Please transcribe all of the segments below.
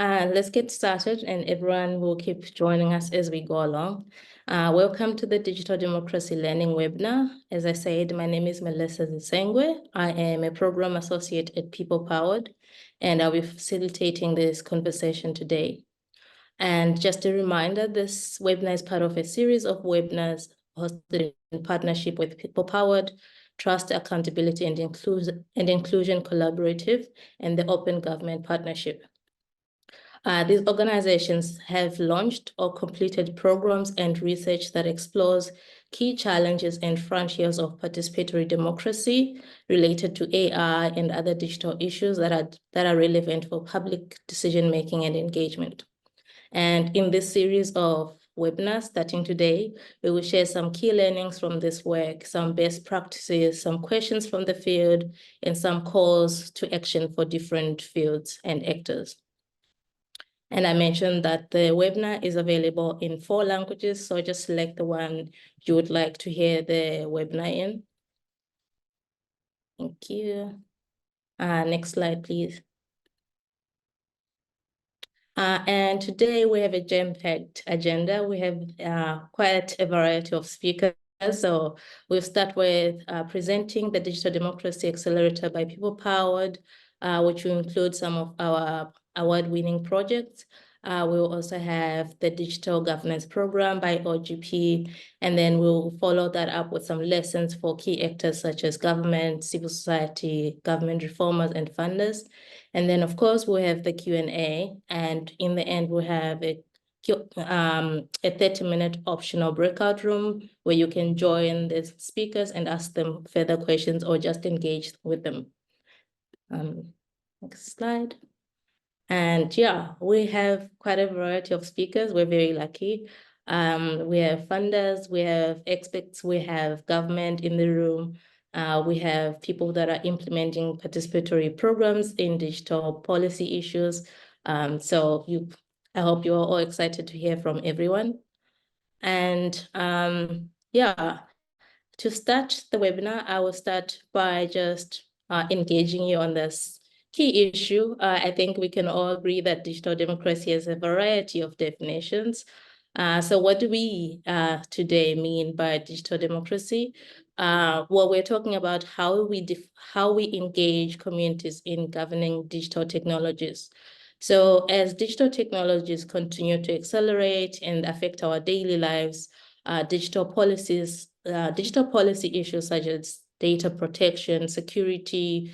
Let's get started, and everyone will keep joining us as we go along. Welcome to the Digital Democracy Learning webinar. As I said, my name is Melissa Zisengwe. I am a program associate at People Powered, and I'll be facilitating this conversation today. And just a reminder, this webinar is part of a series of webinars hosted in partnership with People Powered, Trust, Accountability, and Inclusion Collaborative, and the Open Government Partnership. These organizations have launched or completed programs and research that explores key challenges and frontiers of participatory democracy related to AI and other digital issues that are relevant for public decision-making and engagement. And in this series of webinars starting today, we will share some key learnings from this work, some best practices, some questions from the field, and some calls to action for different fields and actors. And I mentioned that the webinar is available in 4 languages, so just select the one you would like to hear the webinar in. Thank you. Next slide, please. And today we have a jam-packed agenda. We have quite a variety of speakers. So we'll start with presenting the Digital Democracy Accelerator by People Powered, which will include some of our award-winning projects. We'll also have the Digital Governance Program by OGP, and then we'll follow that up with some lessons for key actors such as government, civil society, government reformers, and funders. And then, of course, we'll have the Q&A, and in the end, we'll have a 30-minute optional breakout room where you can join the speakers and ask them further questions or just engage with them. Next slide. And yeah, we have quite a variety of speakers. We're very lucky. We have funders, we have experts, we have government in the room. We have people that are implementing participatory programs in digital policy issues. So I hope you're all excited to hear from everyone. And yeah, to start the webinar, I will start by just engaging you on this key issue. I think we can all agree that digital democracy has a variety of definitions. So what do we today mean by digital democracy? Well, we're talking about how we engage communities in governing digital technologies. So as digital technologies continue to accelerate and affect our daily lives, digital policy issues such as data protection, security,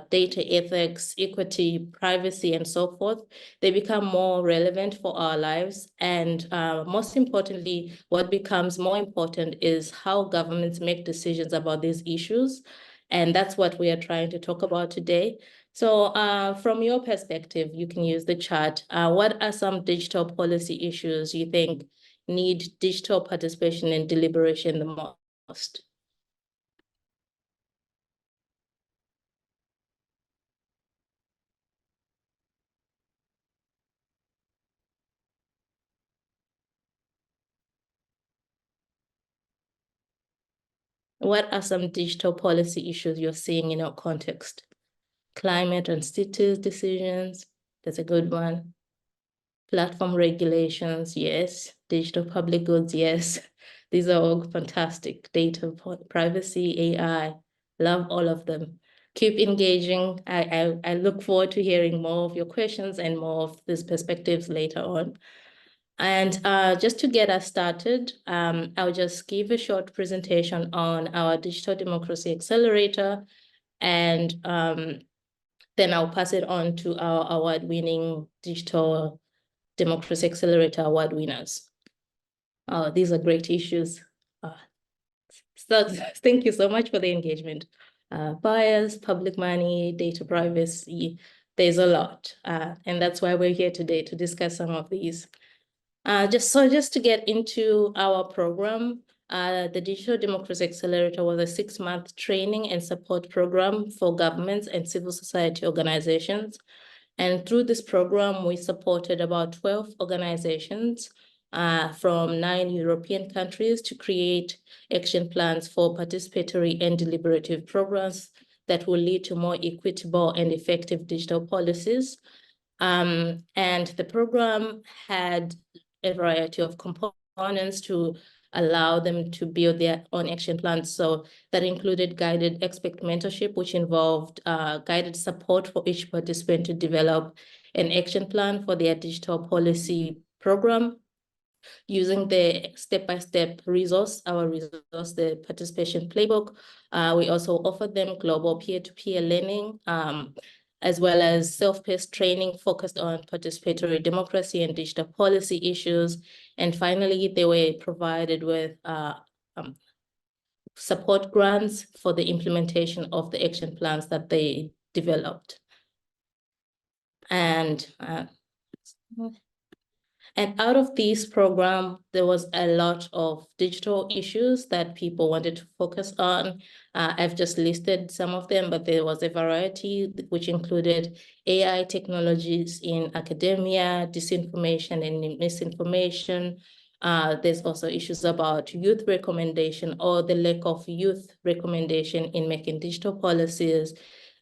data ethics, equity, privacy, and so forth, they become more relevant for our lives. And most importantly, what becomes more important is how governments make decisions about these issues. And that's what we are trying to talk about today. So from your perspective, you can use the chart. What are some digital policy issues you think need digital participation and deliberation the most? What are some digital policy issues you're seeing in our context? Climate and cities decisions, that's a good one. Platform regulations, yes. Digital public goods, yes. These are all fantastic. Data privacy, AI, love all of them. Keep engaging. I look forward to hearing more of your questions and more of these perspectives later on. And just to get us started, I'll just give a short presentation on our Digital Democracy Accelerator, and then I'll pass it on to our award-winning Digital Democracy Accelerator award winners. These are great issues. So thank you so much for the engagement. Bias, public money, data privacy, there's a lot. And that's why we're here today to discuss some of these. Just to get into our program, the Digital Democracy Accelerator was a 6-month training and support program for governments and civil society organizations. And through this program, we supported about 12 organizations from 9 European countries to create action plans for participatory and deliberative programs that will lead to more equitable and effective digital policies. And the program had a variety of components to allow them to build their own action plans. So that included guided expert mentorship, which involved guided support for each participant to develop an action plan for their digital policy program, using the step-by-step resource, the participation playbook. We also offered them global peer-to-peer learning, as well as self-paced training focused on participatory democracy and digital policy issues. And finally, they were provided with support grants for the implementation of the action plans that they developed. And out of this program, there was a lot of digital issues that people wanted to focus on. I've just listed some of them, but there was a variety which included AI technologies in academia, disinformation and misinformation. There's also issues about youth recommendation or the lack of youth recommendation in making digital policies.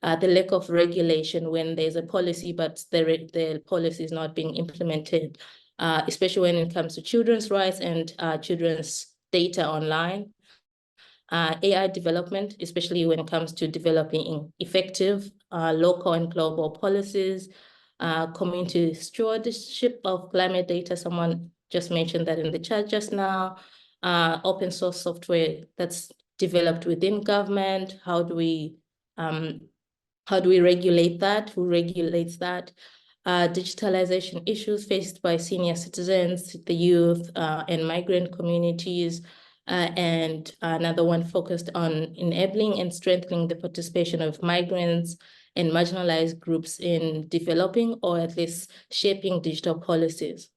The lack of regulation when there's a policy, but the policy is not being implemented. Especially when it comes to children's rights and children's data online. AI development, especially when it comes to developing effective local and global policies, community stewardship of climate data. Someone just mentioned that in the chat just now. Open source software that's developed within government. How do we regulate that? Who regulates that? Digitalization issues faced by senior citizens, the youth, and migrant communities. And another one focused on enabling and strengthening the participation of migrants and marginalized groups in developing or at least shaping digital policies.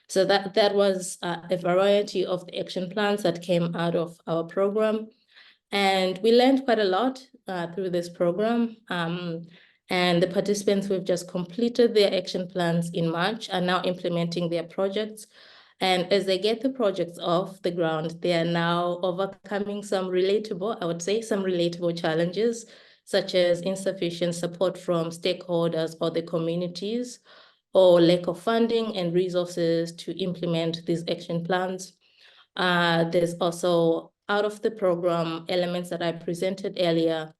So that was a variety of the action plans that came out of our program. And we learned quite a lot through this program. And the participants who have just completed their action plans in March are now implementing their projects. And as they get the projects off the ground, they are now overcoming some relatable challenges, such as insufficient support from stakeholders or the communities, or lack of funding and resources to implement these action plans. There's also, out of the program, elements that I presented earlier.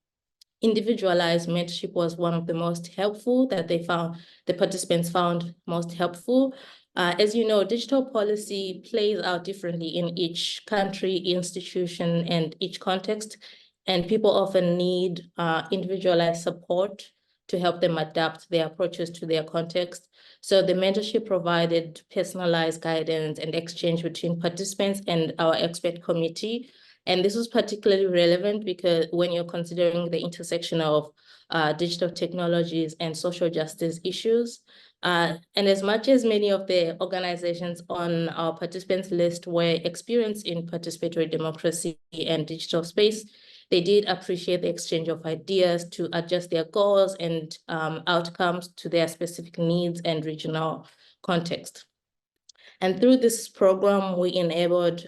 Individualized mentorship was one of the most helpful that the participants found most helpful. As you know, digital policy plays out differently in each country, institution, and each context, and people often need individualized support to help them adapt their approaches to their context. So the mentorship provided personalized guidance and exchange between participants and our expert committee. And this was particularly relevant because when you're considering the intersection of digital technologies and social justice issues. And as much as many of the organizations on our participants list were experienced in participatory democracy and digital space, they did appreciate the exchange of ideas to adjust their goals and outcomes to their specific needs and regional context. And through this program, we enabled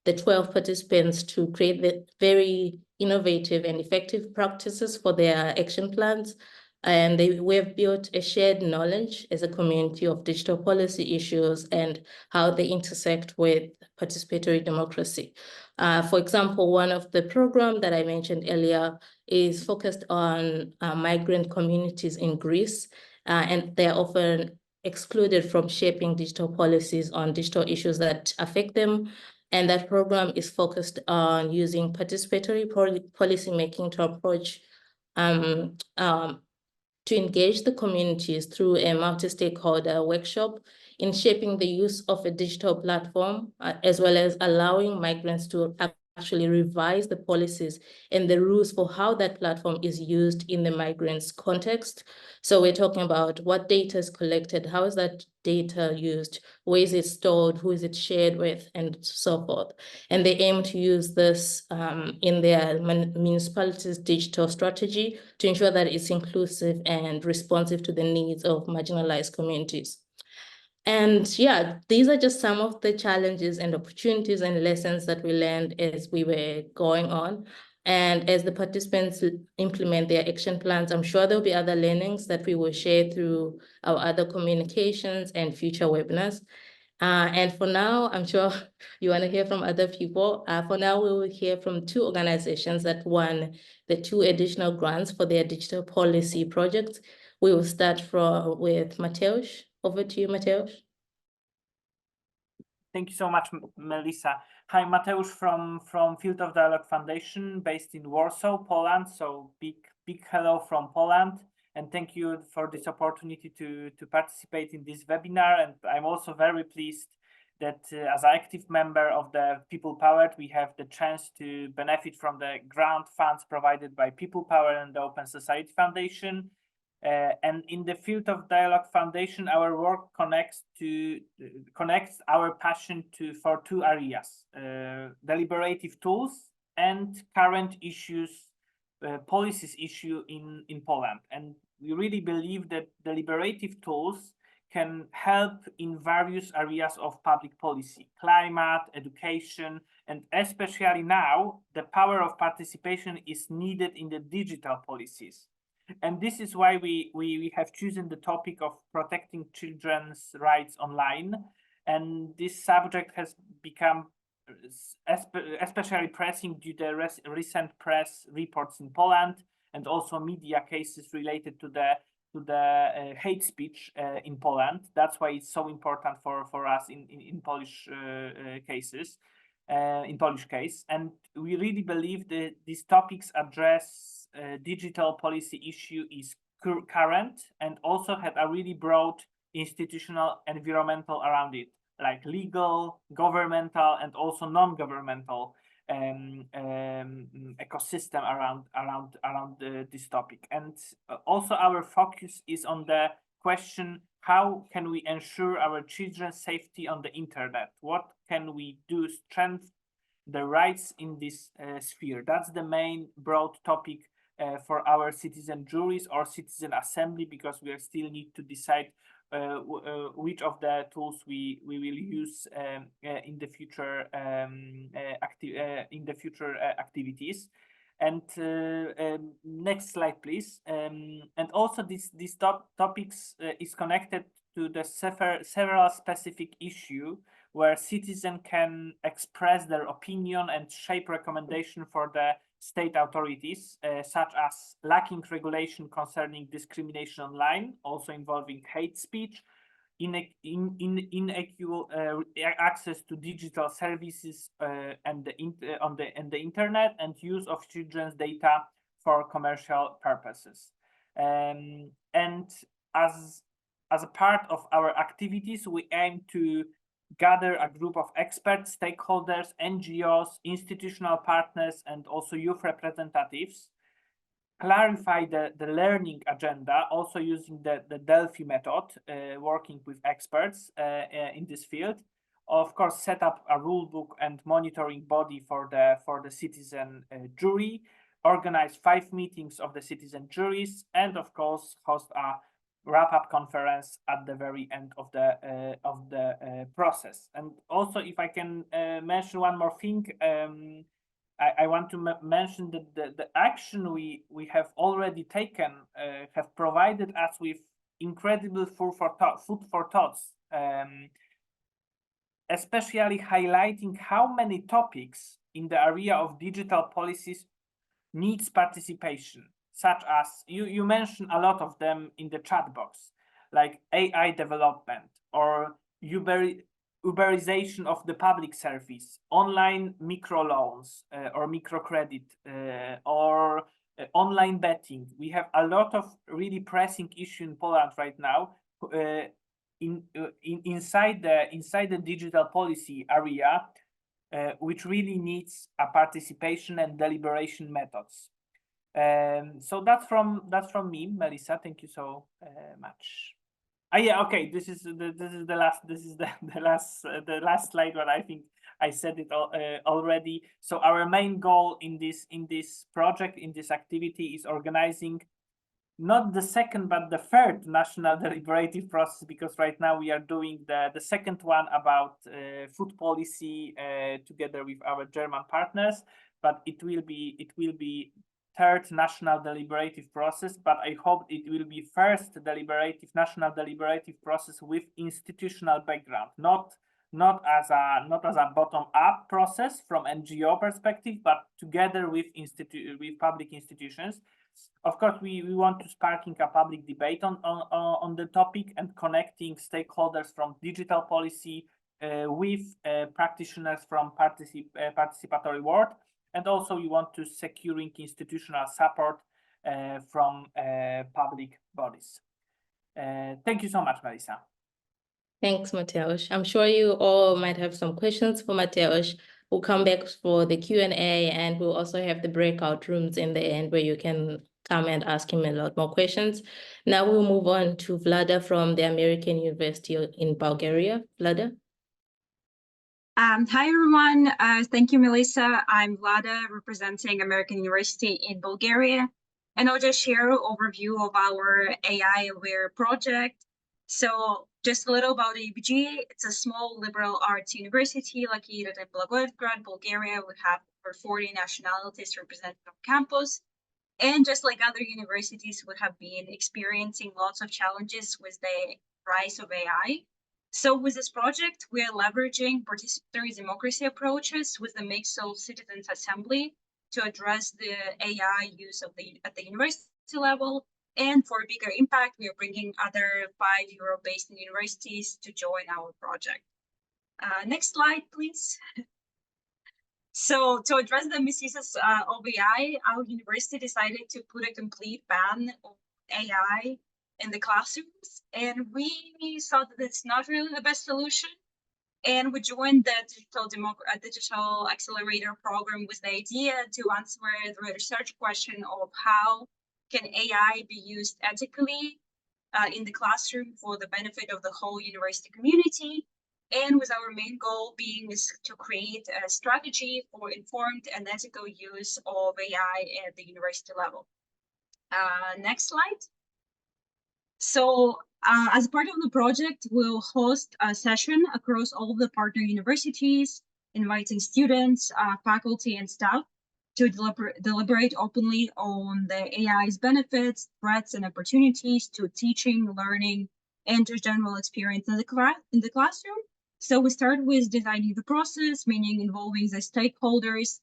the 12 participants to create the very innovative and effective practices for their action plans. And we have built a shared knowledge as a community of digital policy issues and how they intersect with participatory democracy. For example, one of the programs that I mentioned earlier is focused on migrant communities in Greece, and they're often excluded from shaping digital policies on digital issues that affect them. And that program is focused on using participatory policymaking to approach to engage the communities through a multi-stakeholder workshop in shaping the use of a digital platform, as well as allowing migrants to actually revise the policies and the rules for how that platform is used in the migrants' context. So we're talking about what data is collected, how is that data used, where is it stored, who is it shared with, and so forth. And they aim to use this in their municipalities' digital strategy to ensure that it's inclusive and responsive to the needs of marginalized communities. And yeah, these are just some of the challenges and opportunities and lessons that we learned as we were going on. And as the participants implement their action plans, I'm sure there'll be other learnings that we will share through our other communications and future webinars. And for now, I'm sure you want to hear from other people. For now, we will hear from two organizations that won the 2 additional grants for their digital policy projects. We will start with Mateusz. Over to you, Mateusz. Thank you so much, Melissa. Hi, Mateusz from Field of Dialogue Foundation, based in Warsaw, Poland. So big hello from Poland, and thank you for this opportunity to participate in this webinar. And I'm also very pleased that as an active member of the People Powered, we have the chance to benefit from the grant funds provided by People Power and the Open Society Foundation. And in the Field of Dialogue Foundation, our work connects our passion for 2 areas: deliberative tools and current issues, policies issue in Poland. And we really believe that deliberative tools can help in various areas of public policy: climate, education, and especially now, the power of participation is needed in the digital policies. And this is why we have chosen the topic of protecting children's rights online. And this subject has become especially pressing due to recent press reports in Poland, and also media cases related to the hate speech in Poland. That's why it's so important for us in Polish cases, in Polish case. And we really believe that these topics address digital policy issue is current, and also had a really broad institutional environmental around it, like legal, governmental, and also non-governmental ecosystem around this topic. And also our focus is on the question: how can we ensure our children's safety on the internet? What can we do to strengthen the rights in this sphere? That's the main broad topic for our citizen juries or citizen assembly, because we still need to decide which of the tools we will use in the future activities. And next slide, please. And also these topics is connected to the several specific issue where citizens can express their opinion and shape recommendation for the state authorities, such as lacking regulation concerning discrimination online, also involving hate speech, inequal access to digital services and the internet, and use of children's data for commercial purposes. And as a part of our activities, we aim to gather a group of experts, stakeholders, NGOs, institutional partners, and also youth representatives, clarify the learning agenda, also using the Delphi method, working with experts in this field. Of course, set up a rule book and monitoring body for the citizen jury, organize 5 meetings of the citizen juries, and of course, host a wrap-up conference at the very end of the process. And also, if I can mention one more thing, I want to mention that the action we have already taken have provided us with incredible food for thoughts, especially highlighting how many topics in the area of digital policies needs participation, such as you mentioned a lot of them in the chat box, like AI development, or Uberization of the public service, online microloans or microcredit, or online betting. We have a lot of really pressing issue in Poland right now inside the digital policy area, which really needs a participation and deliberation methods. So that's from me, Melissa. Thank you so much. Yeah, okay. This is the last slide, but I think I said it already. So our main goal in this project, in this activity, is organizing not the second but the third national deliberative process, because right now we are doing the second one about food policy together with our German partners. but it will be third national deliberative process, but I hope it will be first national deliberative process with institutional background, not as a bottom-up process from NGO perspective, but together with public institutions. Of course, we want to sparking a public debate on the topic and connecting stakeholders from digital policy with practitioners from participatory world. And also we want to securing institutional support from public bodies. Thank you so much, Melissa. Thanks, Mateusz. I'm sure you all might have some questions for Mateusz. We'll come back for the Q&A, and we'll also have the breakout rooms in the end where you can come and ask him a lot more questions. Now we'll move on to Vlada from the American University in Bulgaria. Vlada? Hi, everyone. Thank you, Melissa. I'm Vlada, representing American University in Bulgaria, and I'll just share an overview of our AI-aware project. So just a little about ABG. It's a small liberal arts university located in Blagoevgrad, Bulgaria. We have over 40 nationalities represented on campus. And just like other universities, we have been experiencing lots of challenges with the rise of AI. So with this project, we are leveraging participatory democracy approaches with a mix of citizens' assembly to address the AI use at the university level. And for a bigger impact, we are bringing other 5 Europe-based universities to join our project. Next slide, please. So to address the misuses of AI, our university decided to put a complete ban on AI in the classrooms, and we thought that it's not really the best solution. And we joined the digital accelerator program with the idea to answer the research question of how can AI be used ethically in the classroom for the benefit of the whole university community, and with our main goal being is to create a strategy for informed and ethical use of AI at the university level. Next slide. So as part of the project, we'll host a session across all of the partner universities, inviting students, faculty, and staff to deliberate openly on the AI's benefits, threats, and opportunities to teaching, learning, and just general experience in the classroom. So we start with designing the process, meaning involving the stakeholders.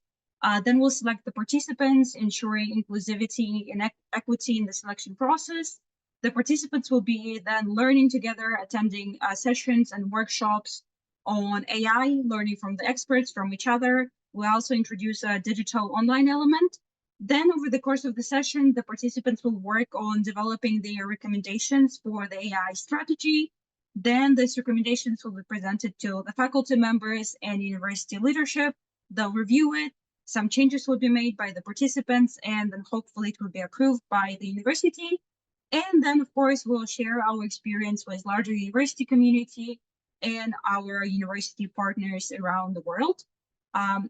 Then we'll select the participants, ensuring inclusivity and equity in the selection process. The participants will be then learning together, attending sessions and workshops on AI, learning from the experts, from each other. We'll also introduce a digital online element. Then over the course of the session, the participants will work on developing their recommendations for the AI strategy. Then these recommendations will be presented to the faculty members and university leadership. They'll review it. Some changes will be made by the participants, and then hopefully it will be approved by the university. And then, of course, we'll share our experience with larger university community and our university partners around the world. And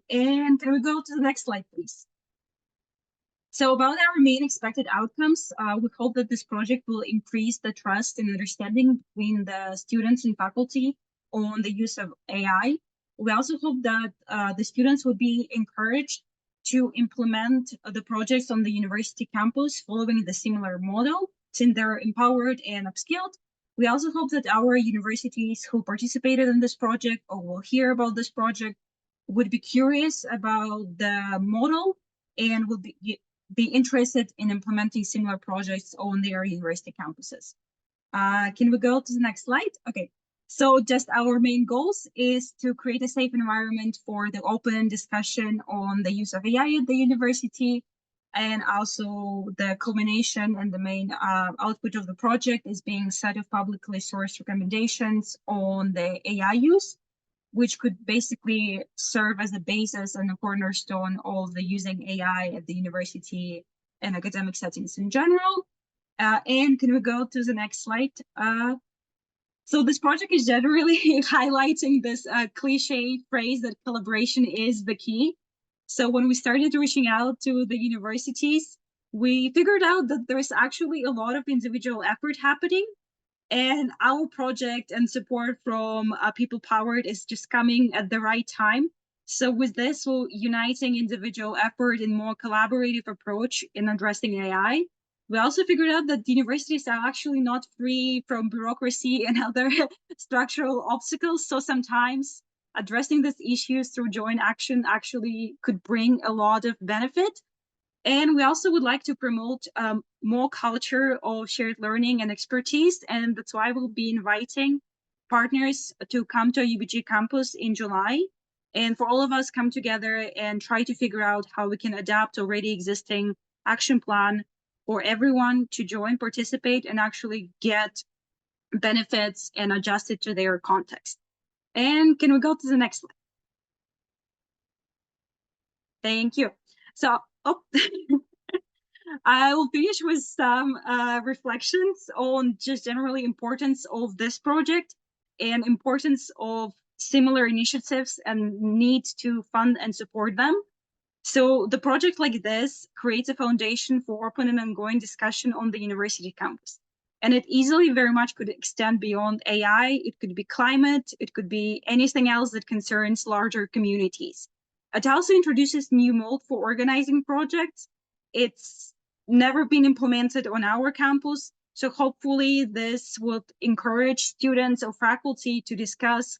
can we go to the next slide, please? So about our main expected outcomes, we hope that this project will increase the trust and understanding between the students and faculty on the use of AI. We also hope that the students will be encouraged to implement the projects on the university campus following the similar model, since they're empowered and upskilled. We also hope that our universities who participated in this project or will hear about this project would be curious about the model and will be interested in implementing similar projects on their university campuses. Can we go to the next slide? Okay, so just our main goals is to create a safe environment for the open discussion on the use of AI at the university. And also the culmination and the main output of the project is being a set of publicly sourced recommendations on the AI use, which could basically serve as the basis and a cornerstone of the using AI at the university and academic settings in general. And can we go to the next slide? So this project is generally highlighting this cliche phrase that collaboration is the key. So when we started reaching out to the universities, we figured out that there's actually a lot of individual effort happening, and our project and support from People Powered is just coming at the right time. So with this, we're uniting individual effort in more collaborative approach in addressing AI. We also figured out that the universities are actually not free from bureaucracy and other structural obstacles. So sometimes addressing these issues through joint action actually could bring a lot of benefit. And we also would like to promote more culture of shared learning and expertise. And that's why we'll be inviting partners to come to UBG campus in July. And for all of us come together and try to figure out how we can adapt already existing action plan for everyone to join, participate, and actually get benefits and adjust it to their context. And can we go to the next slide? Thank you. So, I will finish with some reflections on just generally importance of this project and importance of similar initiatives and need to fund and support them. So the project like this creates a foundation for open and ongoing discussion on the university campus. And it easily very much could extend beyond AI. It could be climate, it could be anything else that concerns larger communities. It also introduces new mode for organizing projects. It's never been implemented on our campus. So hopefully this would encourage students or faculty to discuss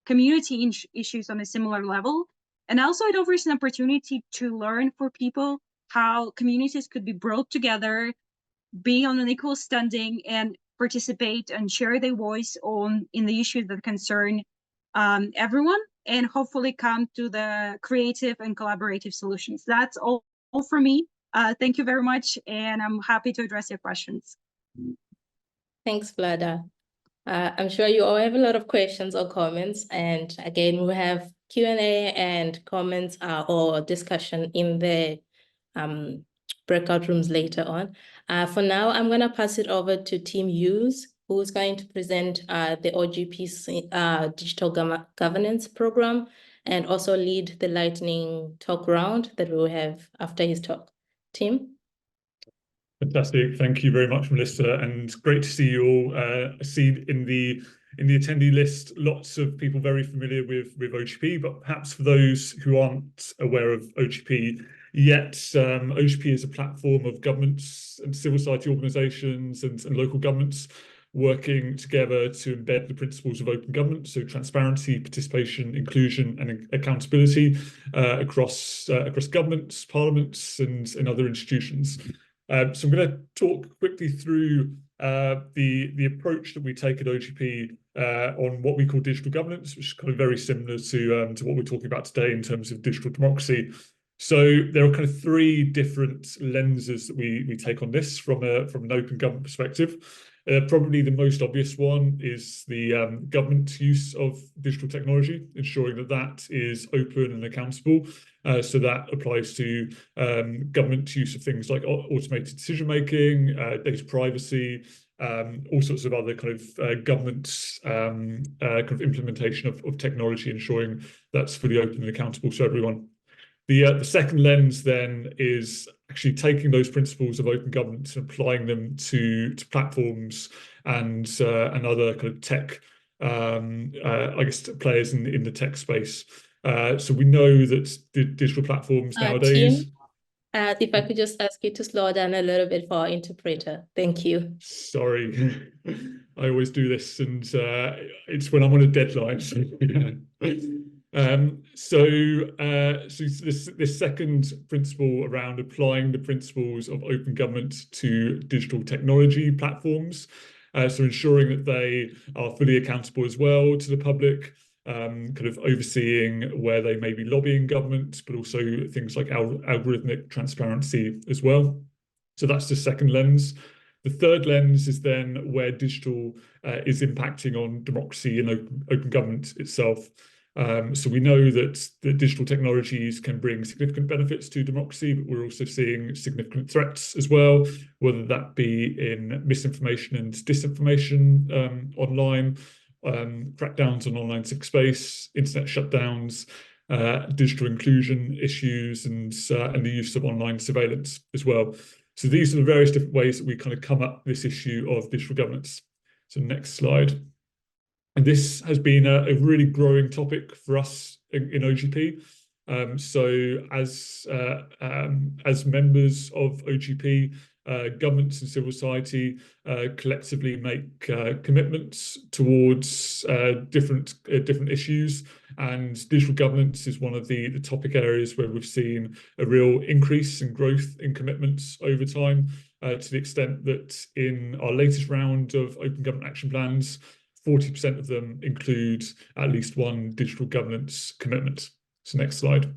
community issues on a similar level. And also it offers an opportunity to learn for people how communities could be brought together, be on an equal standing, and participate and share their voice in the issues that concern everyone, and hopefully come to the creative and collaborative solutions. That's all for me. Thank you very much, and I'm happy to address your questions. Thanks, Vlada. I'm sure you all have a lot of questions or comments, and again, we have Q&A and comments or discussion in the breakout rooms later on. For now, I'm going to pass it over to Tim Hughes, who's going to present the OGP's digital governance program and also lead the lightning talk round that we will have after his talk. Tim? Fantastic. Thank you very much, Melissa, and great to see you all. I see in the attendee list lots of people very familiar with OGP, but perhaps for those who aren't aware of OGP yet, OGP is a platform of governments and civil society organisations and local governments working together to embed the principles of open government, so transparency, participation, inclusion, and accountability across governments, parliaments, and other institutions. So I'm going to talk quickly through the approach that we take at OGP on what we call digital governance, which is kind of very similar to what we're talking about today in terms of digital democracy. So there are kind of three different lenses that we take on this from an open government perspective. Probably the most obvious one is the government use of digital technology, ensuring that is open and accountable. So that applies to government use of things like automated decision-making, data privacy, all sorts of other kind of government kind of implementation of technology, ensuring that's fully open and accountable to everyone. The second lens then is actually taking those principles of open governance and applying them to platforms and other kind of tech, I guess, players in the tech space. So we know that the digital platforms nowadays. Tim, if I could just ask you to slow down a little bit for our interpreter. Thank you. Sorry, I always do this, and it's when I'm on a deadline. So, this second principle around applying the principles of open government to digital technology platforms, so ensuring that they are fully accountable as well to the public, kind of overseeing where they may be lobbying government, but also things like algorithmic transparency as well. So that's the second lens. The third lens is then where digital is impacting on democracy and open government itself. So we know that the digital technologies can bring significant benefits to democracy, but we're also seeing significant threats as well, whether that be in misinformation and disinformation online, crackdowns on online civic space, internet shutdowns, digital inclusion issues, and the use of online surveillance as well. So these are the various different ways that we kind of come up with this issue of digital governance. So next slide. And this has been a really growing topic for us in OGP. So as members of OGP, governments and civil society collectively make commitments towards different issues, and digital governance is one of the topic areas where we've seen a real increase in growth in commitments over time, to the extent that in our latest round of Open Government Action Plans, 40% of them include at least one digital governance commitment. So next slide.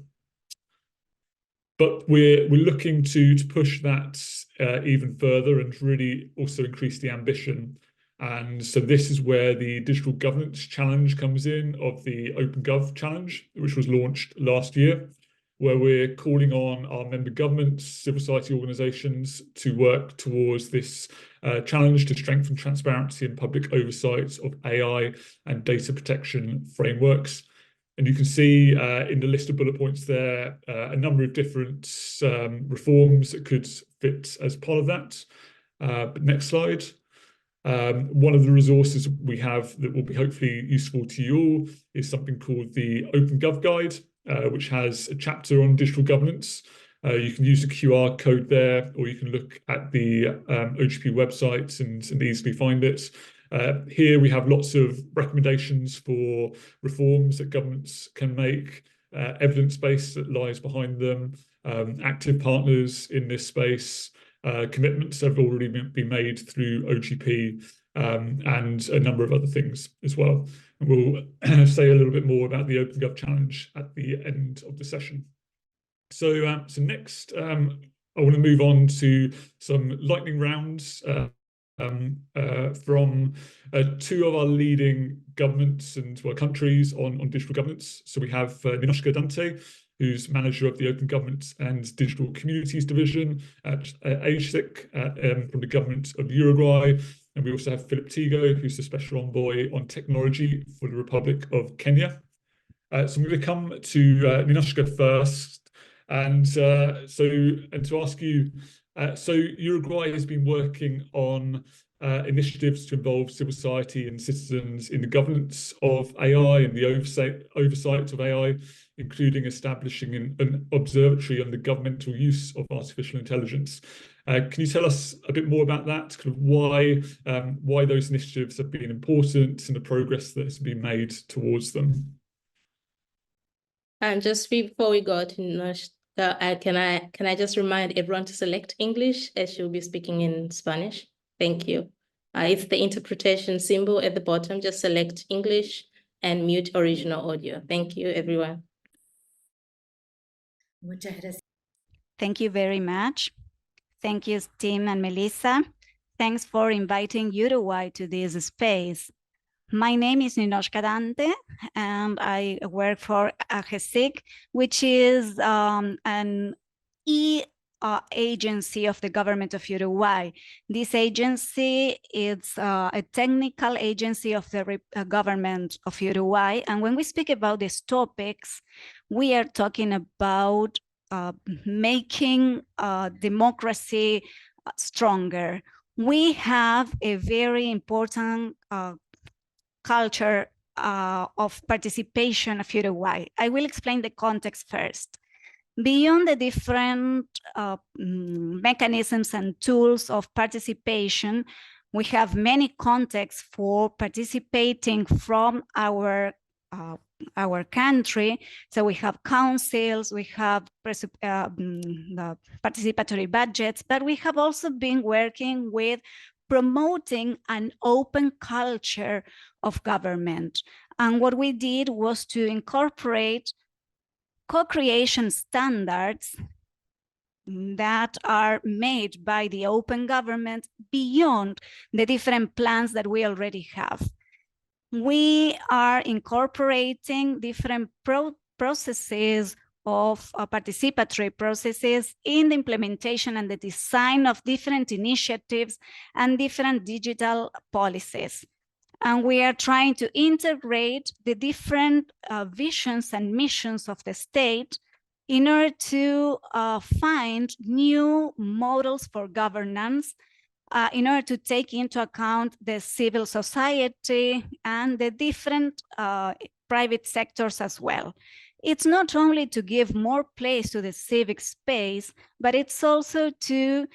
But we're looking to push that even further and really also increase the ambition. And so this is where the Digital Governance Challenge comes in, of the OpenGov Challenge, which was launched last year, where we're calling on our member governments, civil society organisations to work towards this challenge to strengthen transparency and public oversight of AI and data protection frameworks. And you can see in the list of bullet points there a number of different reforms that could fit as part of that. But next slide. One of the resources we have that will be hopefully useful to you all is something called the OpenGov Guide, which has a chapter on digital governance. You can use the QR code there, or you can look at the OGP website and easily find it. Here we have lots of recommendations for reforms that governments can make, evidence base that lies behind them, active partners in this space, commitments that have already been made through OGP, and a number of other things as well. And we'll say a little bit more about the OpenGov Challenge at the end of the session. So, so next, I want to move on to some lightning rounds from two of our leading governments and countries on digital governance. So we have Ninoshka Dante, who's manager of the Open Government and Digital Communities Division at AGESIC from the government of Uruguay. And we also have Philip Tigo, who's the Special Envoy on Technology for the Republic of Kenya. So I'm going to come to Ninoshka first, and to ask you, so Uruguay has been working on initiatives to involve civil society and citizens in the governance of AI and the oversight of AI, including establishing an observatory on the governmental use of artificial intelligence. Can you tell us a bit more about that, kind of why those initiatives have been important and the progress that has been made towards them? And just before we go to Ninoshka, can I just remind everyone to select English, as she'll be speaking in Spanish? Thank you. It's the interpretation symbol at the bottom. Just select English and mute original audio. Thank you, everyone. Thank you very much. Thank you, Tim and Melissa. Thanks for inviting Uruguay to this space. My name is Ninoshka Dante, and I work for AGESIC, which is an agency of the government of Uruguay. This agency is a technical agency of the government of Uruguay. And when we speak about these topics, we are talking about making democracy stronger. We have a very important culture of participation of Uruguay. I will explain the context first. Beyond the different mechanisms and tools of participation, we have many contexts for participating from our country. So we have councils, we have participatory budgets, but we have also been working with promoting an open culture of government. And what we did was to incorporate co-creation standards that are made by the open government beyond the different plans that we already have. We are incorporating different processes of participatory processes in the implementation and the design of different initiatives and different digital policies. And we are trying to integrate the different visions and missions of the state in order to find new models for governance, in order to take into account the civil society and the different private sectors as well. It's not only to give more place to the civic space, but it's also to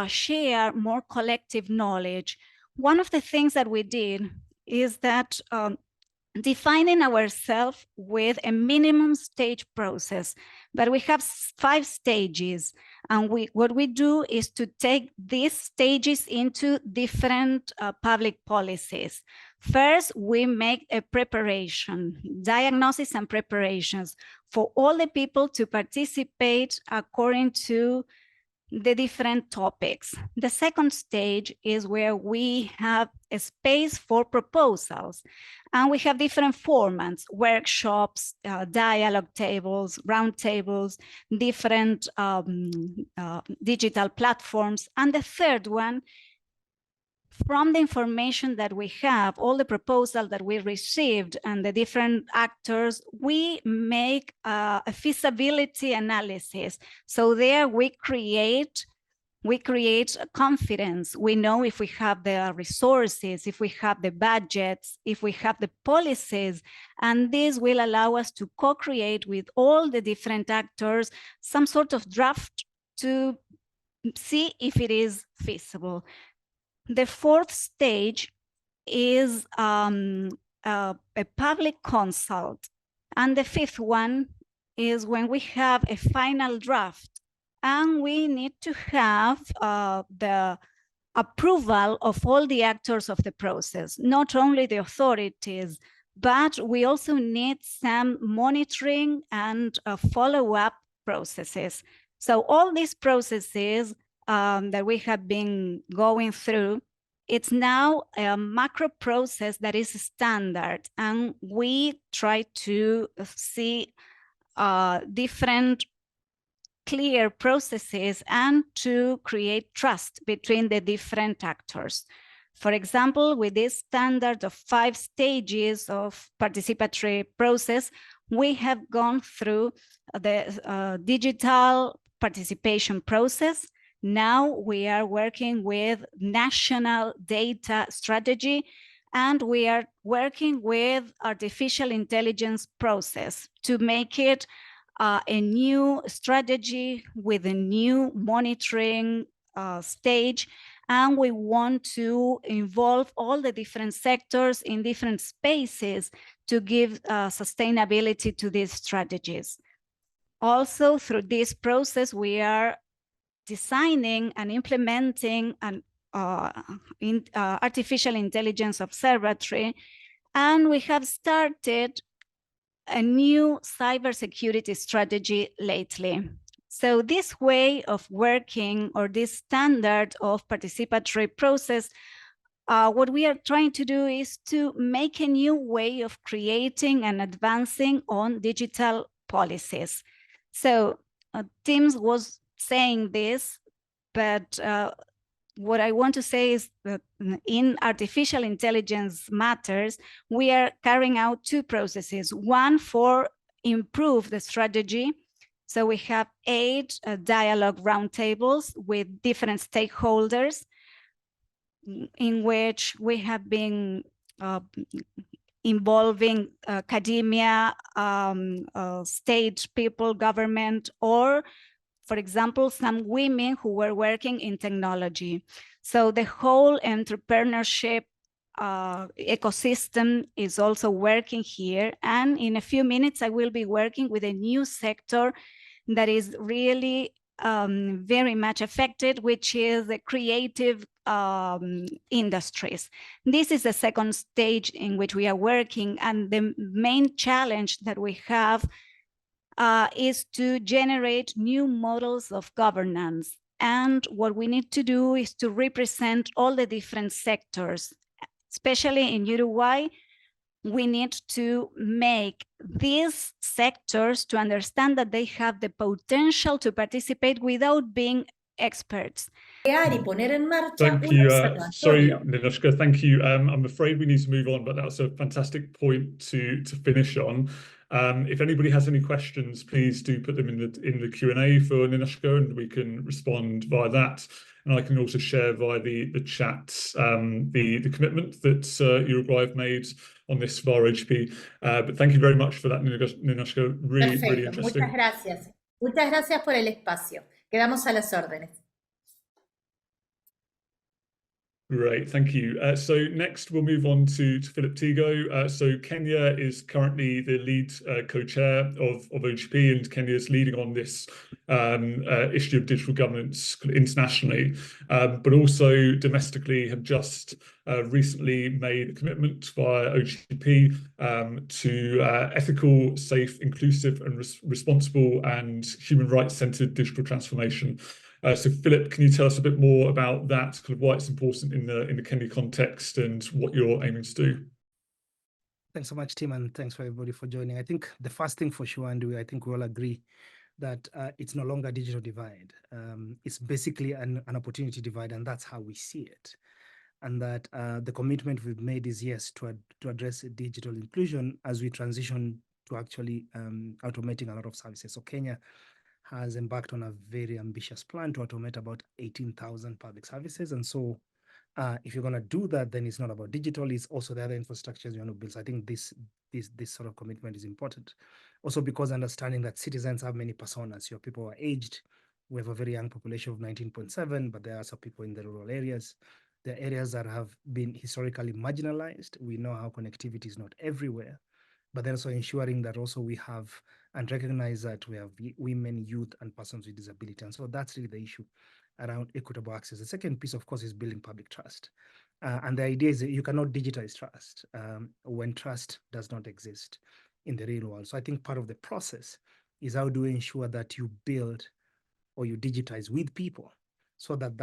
share more collective knowledge. One of the things that we did is that defining ourselves with a minimum stage process, but we have 5 stages. And what we do is to take these stages into different public policies. First, we make a preparation, diagnosis and preparations for all the people to participate according to the different topics. The second stage is where we have a space for proposals, and we have different formats: workshops, dialogue tables, round tables, different digital platforms. And the third one, from the information that we have, all the proposals that we received and the different actors, we make a feasibility analysis. So there we create confidence. We know if we have the resources, if we have the budgets, if we have the policies, and this will allow us to co-create with all the different actors some sort of draft to see if it is feasible. The fourth stage is a public consult. And the fifth one is when we have a final draft, and we need to have the approval of all the actors of the process, not only the authorities, but we also need some monitoring and follow-up processes. So all these processes that we have been going through, it's now a macro process that is standard, and we try to see different clear processes and to create trust between the different actors. For example, with this standard of 5 stages of participatory process, we have gone through the digital participation process. Now we are working with national data strategy, and we are working with artificial intelligence process to make it a new strategy with a new monitoring stage. And we want to involve all the different sectors in different spaces to give sustainability to these strategies. Also, through this process, we are designing and implementing an artificial intelligence observatory, and we have started a new cybersecurity strategy lately. So this way of working, or this standard of participatory process, what we are trying to do is to make a new way of creating and advancing on digital policies. So Tim was saying this, but what I want to say is that in artificial intelligence matters, we are carrying out 2 processes. One for improve the strategy. So we have 8 dialogue roundtables with different stakeholders, in which we have been involving academia, state people, government, or for example, some women who were working in technology. So the whole entrepreneurship ecosystem is also working here. And in a few minutes, I will be working with a new sector that is really very much affected, which is the creative industries. This is the second stage in which we are working. And the main challenge that we have is to generate new models of governance. And what we need to do is to represent all the different sectors. Especially in Uruguay, we need to make these sectors to understand that they have the potential to participate without being experts. Thank you. Sorry, Ninushka, thank you. I'm afraid we need to move on, but that's a fantastic point to finish on. If anybody has any questions, please do put them in the Q&A for Ninushka, and we can respond via that. and I can also share via the chat the commitment that Uruguay have made on this via OGP. But thank you very much for that, Ninashka. Really, Perfecto, really interesting. muchas gracias. Muchas gracias por el espacio. Quedamos a las órdenes. Great, thank you. So next we'll move on to Philip Tigo. So Kenya is currently the lead co-chair of OGP, and Kenya is leading on this issue of digital governance internationally, but also domestically have just recently made a commitment via OGP to ethical, safe, inclusive and responsible and human rights-centered digital transformation. So Philip, can you tell us a bit more about that, kind of why it's important in the Kenya context and what you're aiming to do? Thanks so much, Tim, and thanks for everybody for joining. I think the first thing for sure, and I think we all agree that it's no longer a digital divide. It's basically an opportunity divide, and that's how we see it. And that the commitment we've made is, yes, to address digital inclusion as we transition to actually automating a lot of services. So Kenya has embarked on a very ambitious plan to automate about 18,000 public services. And so if you're going to do that, then it's not about digital, it's also the other infrastructures you want to build. So I think this sort of commitment is important. Also because understanding that citizens have many personas. Your people are aged. We have a very young population of 19.7, but there are some people in the rural areas. The areas that have been historically marginalized. We know how connectivity is not everywhere, but then also ensuring that also we have and recognize that we have women, youth, and persons with disability. And so that's really the issue around equitable access. The second piece, of course, is building public trust. And the idea is that you cannot digitize trust when trust does not exist in the real world. So I think part of the process is how do we ensure that you build or you digitize with people so that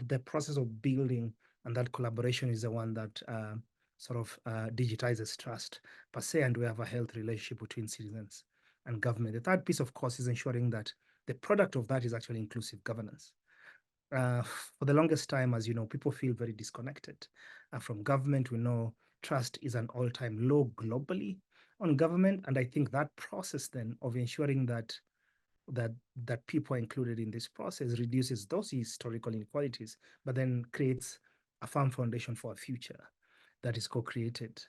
the process of building and that collaboration is the one that digitizes trust per se, and we have a healthy relationship between citizens and government. The third piece, of course, is ensuring that the product of that is actually inclusive governance. For the longest time, as you know, people feel very disconnected from government. We know trust is an all-time low globally on government, and I think that process then of ensuring that people are included in this process reduces those historical inequalities, but then creates a firm foundation for a future that is co-created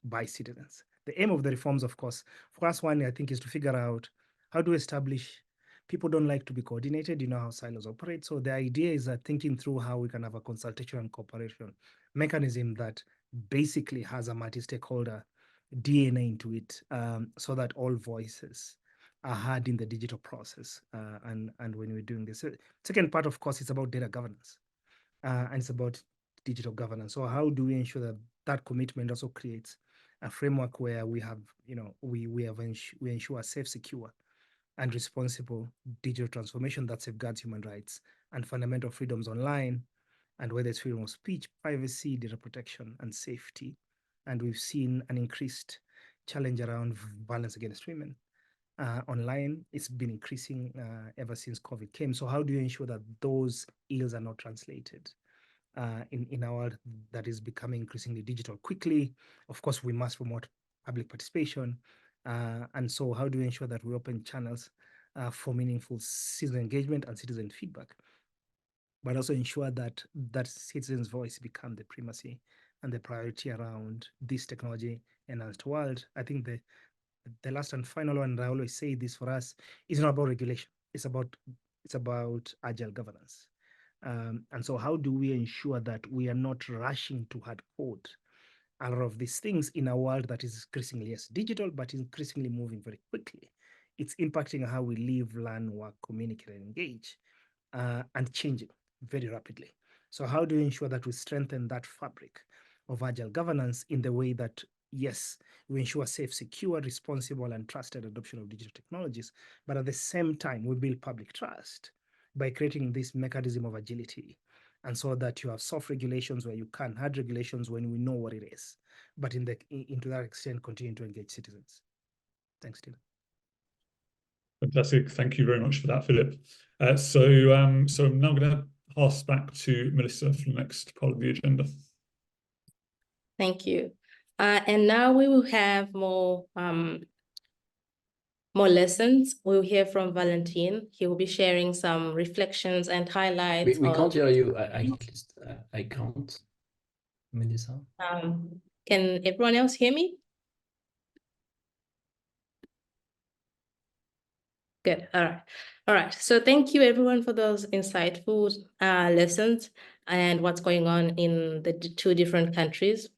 by citizens. The aim of the reforms, of course, for us, one, I think, is to figure out how to establish, people don't like to be coordinated, you know how silos operate. So the idea is that thinking through how we can have a consultation and cooperation mechanism that basically has a multi-stakeholder DNA into it, so that all voices are heard in the digital process. And when we're doing this, second part, of course, it's about data governance, and it's about digital governance. So how do we ensure that that commitment also creates a framework where we have, we ensure safe, secure, and responsible digital transformation that safeguards human rights and fundamental freedoms online, and whether it's freedom of speech, privacy, data protection, and safety. And we've seen an increased challenge around violence against women online. It's been increasing ever since COVID came. So how do you ensure that those ills are not translated in our world that is becoming increasingly digital quickly? Of course, we must promote public participation. And so how do we ensure that we open channels for meaningful citizen engagement and citizen feedback, but also ensure that citizens' voice become the primacy and the priority around this technology-enhanced world? I think the last and final one, and I always say this for us, is not about regulation. It's about agile governance. And so how do we ensure that we are not rushing to hard code a lot of these things in a world that is increasingly, yes, digital, but increasingly moving very quickly? It's impacting how we live, learn, work, communicate, and engage, and changing very rapidly. So how do we ensure that we strengthen that fabric of agile governance in the way that, yes, we ensure safe, secure, responsible, and trusted adoption of digital technologies, but at the same time, we build public trust by creating this mechanism of agility. And so that you have soft regulations where you can, hard regulations when we know what it is, but into that extent, continue to engage citizens. Thanks, Tina. Fantastic. Thank you very much for that, Philip. So I'm now going to pass back to Melissa for the next part of the agenda. Thank you. And now we will have more more lessons, we'll hear from Valentin. He will be sharing some reflections and highlights. We can't hear you. I can't, Melissa. Can everyone else hear me? Good. All right. All right. So thank you everyone for those insightful lessons and what's going on in the two different countries.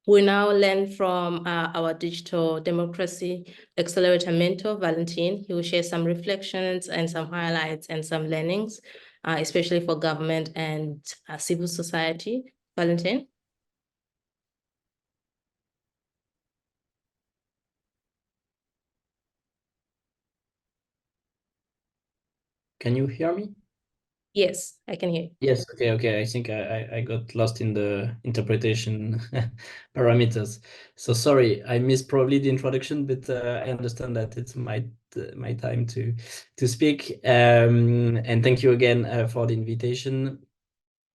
We now learn from our digital democracy accelerator mentor, Valentin. He will share some reflections and some highlights and some learnings, especially for government and civil society. Valentin? Can you hear me? Yes, I can hear you. Yes, okay. I think I got lost in the interpretation parameters. So sorry, I missed probably the introduction, but I understand that it's my time to speak. And thank you again for the invitation.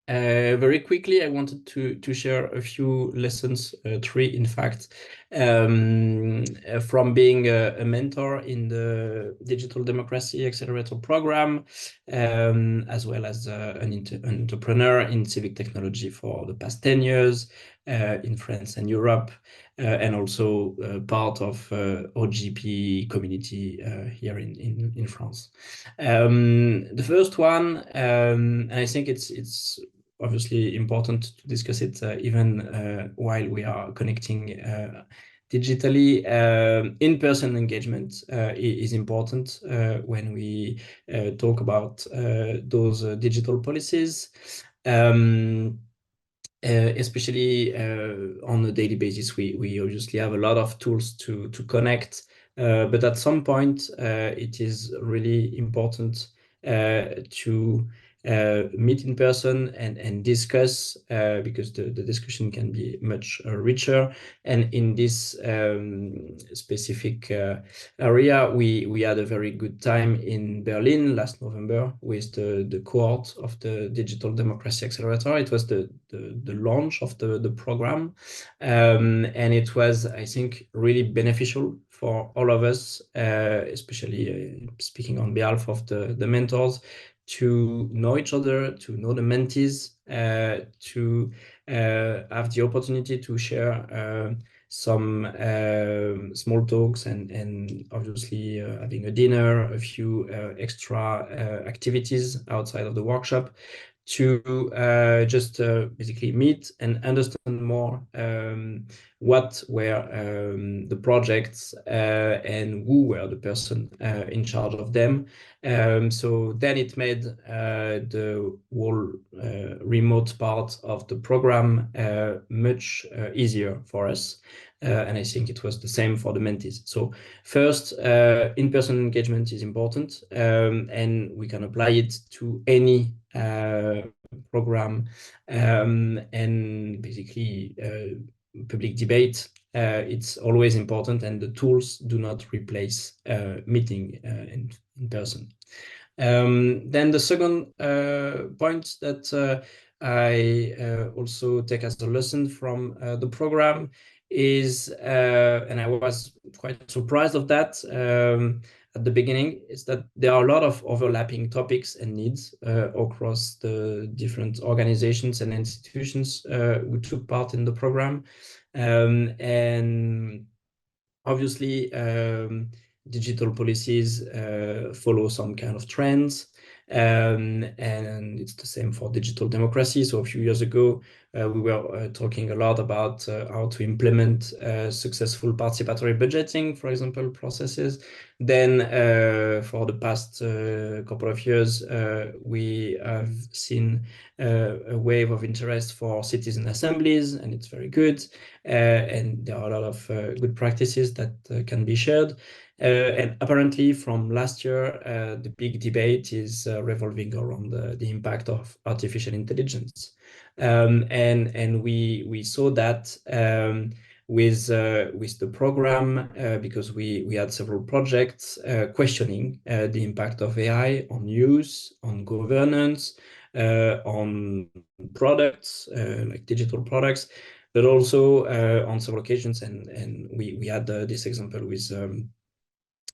Very quickly, I wanted to share a few lessons, three in fact, from being a mentor in the Digital Democracy Accelerator program, as well as an entrepreneur in civic technology for the past 10 years in France and Europe, and also part of OGP community here in France. The first one, and I think it's obviously important to discuss it even while we are connecting digitally. In-person engagement is important when we talk about those digital policies. Especially on a daily basis, we obviously have a lot of tools to connect, but at some point it is really important to meet in person and discuss, because the discussion can be much richer. And in this specific area, we had a very good time in Berlin last November with the cohort of the Digital Democracy Accelerator. It was the launch of the program, and it was, I think, really beneficial for all of us, especially speaking on behalf of the mentors, to know each other, to know the mentees, to have the opportunity to share some small talks and obviously having a dinner, a few extra activities outside of the workshop, to just basically meet and understand more what were the projects and who were the person in charge of them. So then it made the whole remote part of the program much easier for us. And I think it was the same for the mentees. So first, in-person engagement is important, and we can apply it to any program, and basically public debate. It's always important, and the tools do not replace meeting in person. Then the second point that I also take as a lesson from the program is, and I was quite surprised of that at the beginning, is that there are a lot of overlapping topics and needs across the different organizations and institutions who took part in the program. And obviously, digital policies follow some kind of trends, and it's the same for digital democracy. So a few years ago, we were talking a lot about how to implement successful participatory budgeting, for example, processes. Then for the past couple of years, we have seen a wave of interest for citizen assemblies, and it's very good. And there are a lot of good practices that can be shared. And apparently from last year, the big debate is revolving around the impact of artificial intelligence. And we saw that with the program, because we had several projects questioning the impact of AI on use, on governance, on products, like digital products, but also on several occasions. And we had this example with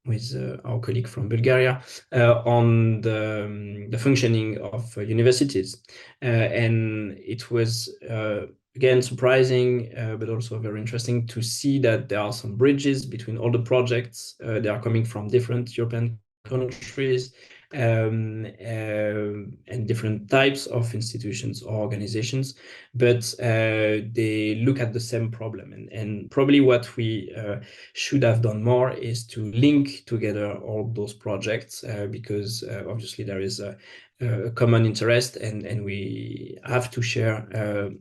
our colleague from Bulgaria on the functioning of universities. And it was again surprising, but also very interesting to see that there are some bridges between all the projects. They are coming from different European countries and different types of institutions or organizations, but they look at the same problem. And probably what we should have done more is to link together all those projects because obviously there is a common interest, and we have to share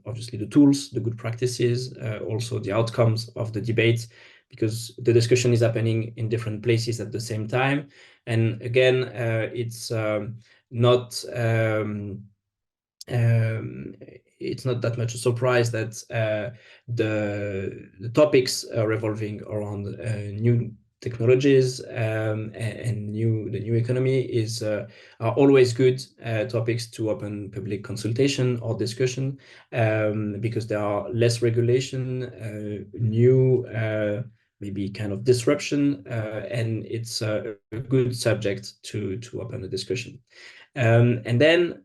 obviously the tools, the good practices, also the outcomes of the debate, because the discussion is happening in different places at the same time. And again, it's not that much a surprise that the topics revolving around new technologies and the new economy are always good topics to open public consultation or discussion because there are less regulation, new maybe kind of disruption, and it's a good subject to open a discussion. And then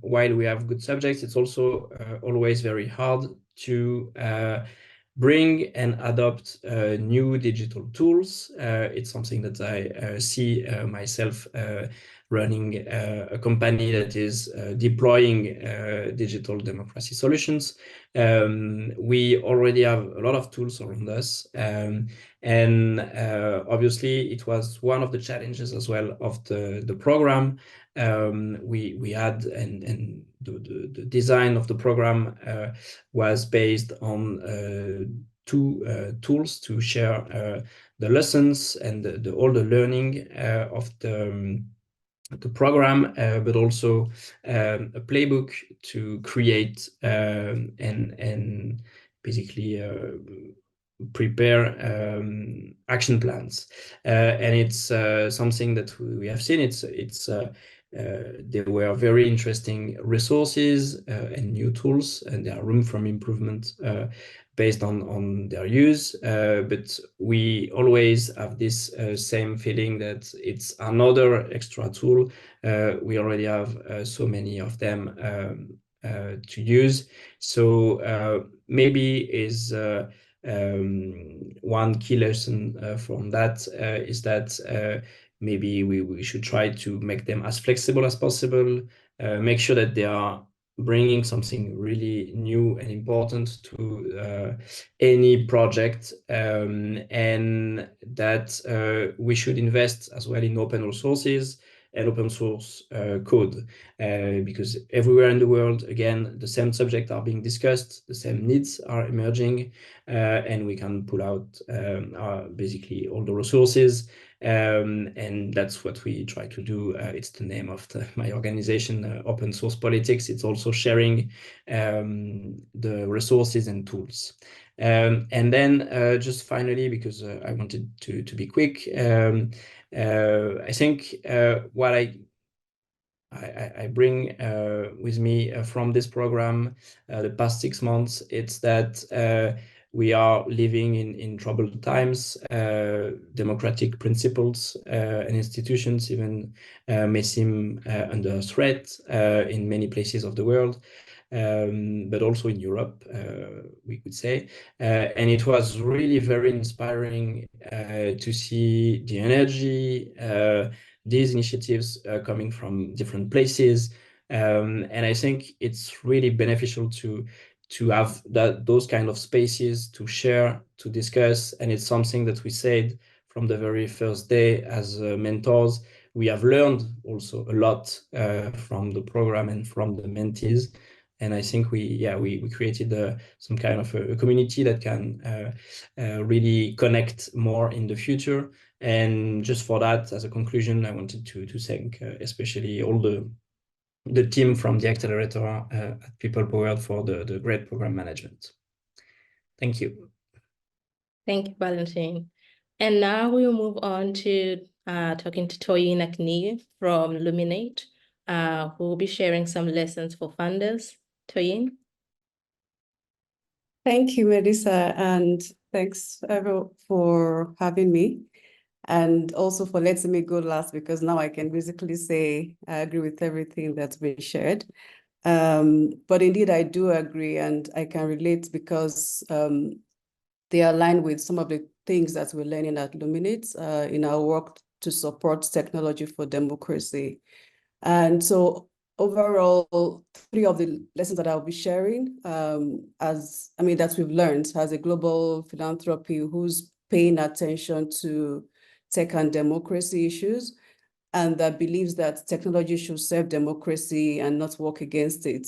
while we have good subjects, it's also always very hard to bring and adopt new digital tools. It's something that I see myself running a company that is deploying digital democracy solutions. We already have a lot of tools around us. And obviously, it was one of the challenges as well of the program. We had, and the design of the program was based on two tools to share the lessons and all the learning of the program, but also a playbook to create and basically prepare action plans. And it's something that we have seen. There were very interesting resources and new tools, and there are room for improvement based on their use. But we always have this same feeling that it's another extra tool. We already have so many of them to use. So maybe is one key lesson from that is that maybe we should try to make them as flexible as possible, make sure that they are bringing something really new and important to any project, and that we should invest as well in open resources and open source code, because everywhere in the world, again, the same subjects are being discussed, the same needs are emerging, and we can pull out basically all the resources. And that's what we try to do. It's the name of my organization, Open Source Politics. It's also sharing the resources and tools. And then just finally, because I wanted to be quick, I think what I bring with me from this program the past 6 months, it's that we are living in troubled times. Democratic principles and institutions even may seem under threat in many places of the world, but also in Europe, we could say. And it was really very inspiring to see the energy, these initiatives coming from different places. And I think it's really beneficial to have those kind of spaces to share, to discuss. And it's something that we said from the very first day as mentors. We have learned also a lot from the program and from the mentees. And I think we created some kind of a community that can really connect more in the future. And just for that, as a conclusion, I wanted to thank especially all the team from the accelerator at People Powered for the great program management. Thank you. Thank you, Valentin. And now we'll move on to talking to Toyin Akni from Luminate, who will be sharing some lessons for funders. Toyin. Thank you, Melissa, and thanks for having me. and also for letting me go last, because now I can basically say I agree with everything that's been shared. But indeed, I do agree, and I can relate because they align with some of the things that we're learning at Luminate in our work to support technology for democracy. And so overall, 3 of the lessons that I'll be sharing that we've learned as a global philanthropy who's paying attention to tech and democracy issues, and that believes that technology should serve democracy and not work against it.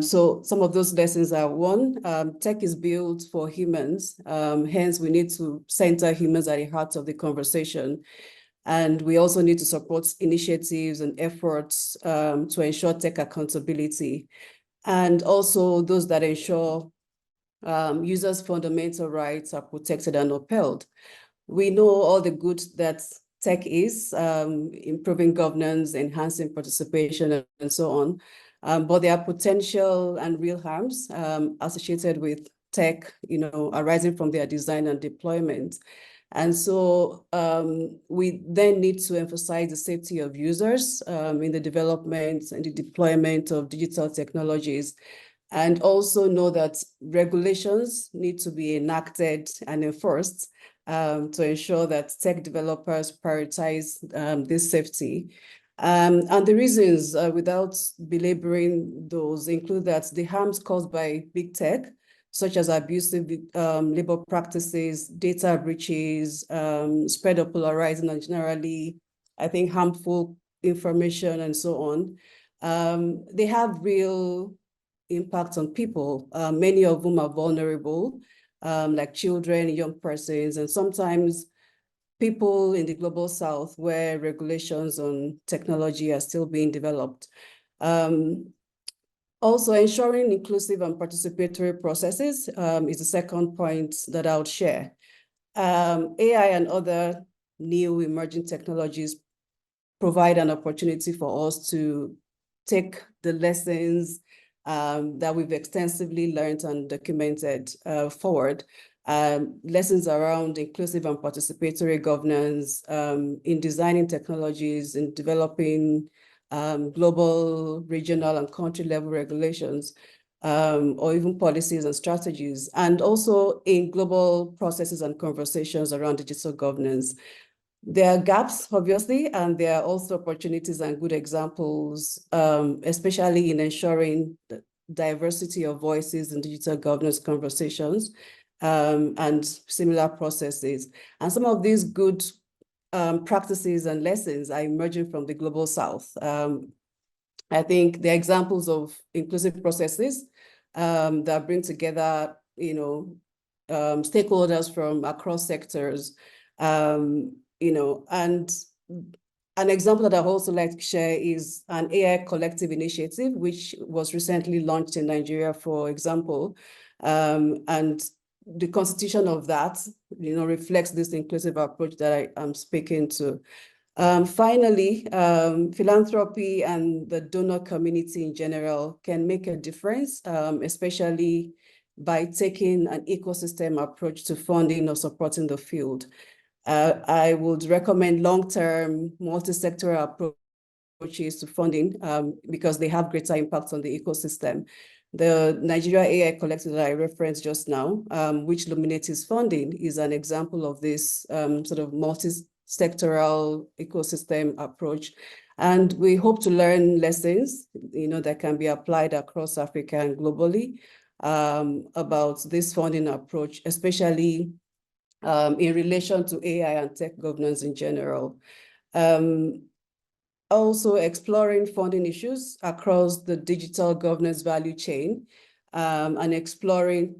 So some of those lessons are: 1, tech is built for humans, hence we need to center humans at the heart of the conversation. And we also need to support initiatives and efforts to ensure tech accountability, and also those that ensure users' fundamental rights are protected and upheld. We know all the good that tech is, improving governance, enhancing participation, and so on. But there are potential and real harms associated with tech, arising from their design and deployment. And so we then need to emphasize the safety of users in the development and the deployment of digital technologies, and also know that regulations need to be enacted and enforced to ensure that tech developers prioritize this safety. And the reasons, without belaboring those, include that the harms caused by big tech, such as abusive labor practices, data breaches, spread of polarizing and generally, I think, harmful information and so on, they have real impact on people, many of whom are vulnerable, like children, young persons, and sometimes people in the global south where regulations on technology are still being developed. Also, ensuring inclusive and participatory processes is the second point that I would share. AI and other new emerging technologies provide an opportunity for us to take the lessons that we've extensively learned and documented forward. Lessons around inclusive and participatory governance, in designing technologies, in developing global, regional, and country level regulations, or even policies and strategies, and also in global processes and conversations around digital governance. There are gaps, obviously, and there are also opportunities and good examples, especially in ensuring the diversity of voices in digital governance conversations and similar processes. And some of these good practices and lessons are emerging from the global south. I think the examples of inclusive processes that bring together, stakeholders from across sectors, and an example that I'd also like to share is an AI collective initiative, which was recently launched in Nigeria, for example, and the constitution of that, reflects this inclusive approach that I am speaking to. Finally, philanthropy and the donor community in general can make a difference, especially by taking an ecosystem approach to funding or supporting the field. I would recommend long-term multi-sectoral approaches to funding because they have greater impact on the ecosystem. The Nigeria AI Collective that I referenced just now, which Luminate is funding, is an example of this sort of multi-sectoral ecosystem approach. And we hope to learn lessons, that can be applied across Africa and globally about this funding approach, especially in relation to AI and tech governance in general. Also exploring funding issues across the digital governance value chain, and exploring,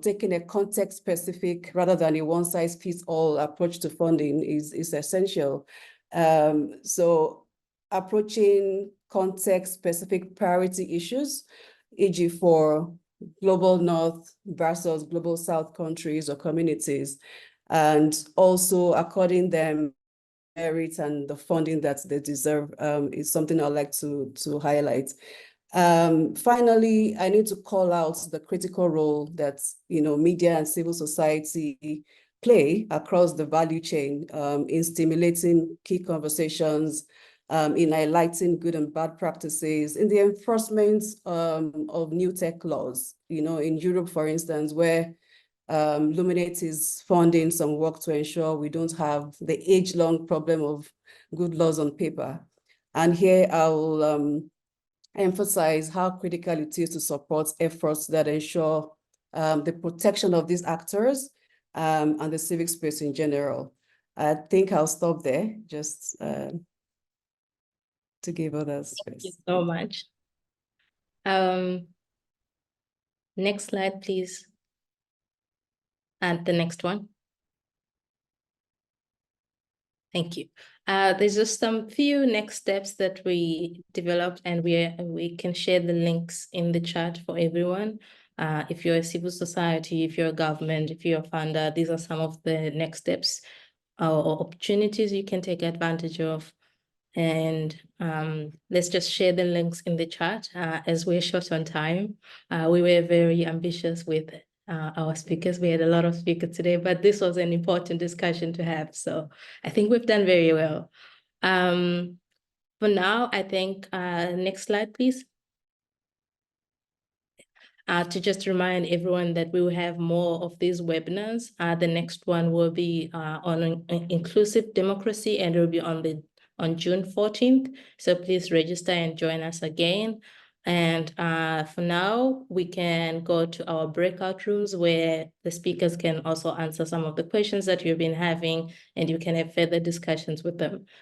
taking a context-specific rather than a one-size-fits-all approach to funding is essential. So approaching context-specific priority issues, e.g. for global North versus global South countries or communities, and also according them merit and the funding that they deserve is something I'd like to highlight. Finally, I need to call out the critical role that media and civil society play across the value chain in stimulating key conversations, in highlighting good and bad practices, in the enforcement of new tech laws. You know, in Europe, for instance, where Luminate is funding some work to ensure we don't have the age-long problem of good laws on paper. And here I will emphasize how critical it is to support efforts that ensure the protection of these actors and the civic space in general. I think I'll stop there just to give others space. Thank you so much. Next slide, please. And the next one. Thank you. There's just some few next steps that we developed, and we can share the links in the chat for everyone. If you're a civil society, if you're a government, if you're a funder, these are some of the next steps or opportunities you can take advantage of. And let's just share the links in the chat as we're short on time. We were very ambitious with our speakers. We had a lot of speakers today, but this was an important discussion to have. So I think we've done very well. For now, I think next slide, please. To just remind everyone that we will have more of these webinars. The next one will be on inclusive democracy, and it will be on June 14th. So please register and join us again. And for now, we can go to our breakout rooms where the speakers can also answer some of the questions that you've been having, and you can have further discussions with them.